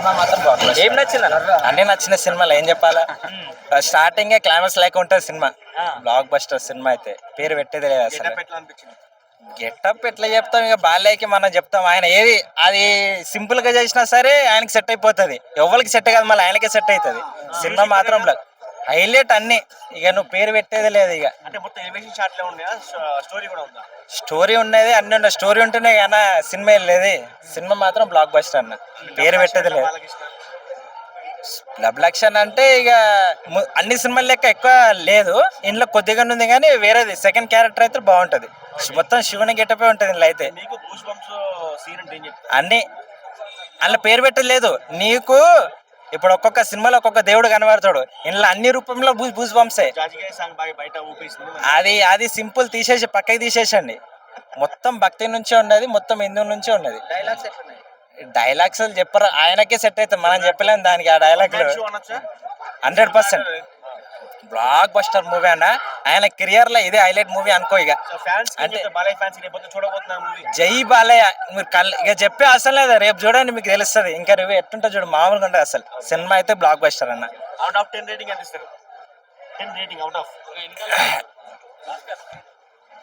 Cinema మాత్రం బాగుంది. ఏం నచ్చింది అన్ని నచ్చిన సినిమాలు ఏం చెప్పాలా, స్టార్టింగ్ క్లైమాక్స్ లేక ఉంటుంది సినిమా. బ్లాక్ బస్టర్ సినిమా అయితే పేరు పెట్టేది లేదు అసలు. గెటప్ ఎట్లా చెప్తాం, ఇక బాలయ్యకి మనం చెప్తాం. ఆయన ఏది అది సింపుల్ గా చేసినా సరే ఆయనకి సెట్ అయిపోతుంది. ఎవరికి సెట్ కాదు, మళ్ళీ ఆయనకే సెట్ అవుతుంది. సినిమా మాత్రం హైలైట్ అన్ని. ఇక నువ్వు పేరు పెట్టేది లేదు. ఇక స్టోరీ ఉండేది, అన్ని ఉన్నాయి. స్టోరీ ఉంటేనే కానీ సినిమా వెళ్ళేది. సినిమా మాత్రం బ్లాక్ బస్టర్ అన్న, పేరు పెట్టేది లేదు. డబుల్ యాక్షన్ అంటే ఇక అన్ని సినిమాల లెక్క ఎక్కువ లేదు, ఇంట్లో కొద్దిగా ఉంది. కానీ వేరేది సెకండ్ క్యారెక్టర్ అయితే బాగుంటది. మొత్తం శివుని గెటపే ఉంటుంది ఇంట్లో అయితే. అన్ని అందులో పేరు పెట్టేది లేదు. నీకు ఇప్పుడు ఒక్కొక్క సినిమాలో ఒక్కొక్క దేవుడు కనబడతాడు, ఇంట్లో అన్ని రూపంలో బూస్ బంప్సే. అది సింపుల్ తీసేసి పక్కకి తీసేసండి. మొత్తం భక్తి నుంచే ఉన్నది, మొత్తం హిందూ నుంచే ఉన్నది. డైలాగ్స్ చెప్పరు, ఆయనకే సెట్ అవుతుంది, మనం చెప్పలేము దానికి. ఆ డైలాగ్ 100% బ్లాక్ బస్టర్ మూవీ అన్న. ఆయన కెరియర్ లో ఇదే హైలైట్ మూవీ అనుకో. ఇక అంటే జై బాలయ్య మీరు ఇక చెప్పే అసలు లేదు, రేపు చూడండి మీకు తెలుస్తుంది. ఇంకా రేపు ఎట్టుంటా చూడు, మామూలుగా ఉంటుంది అసలు. సినిమా అయితే బ్లాక్ బస్టర్ అన్న. అవుట్ ఆఫ్ 10 రేటింగ్ ఎంత ఇస్తారు? 10 రేటింగ్ అవుట్ ఆఫ్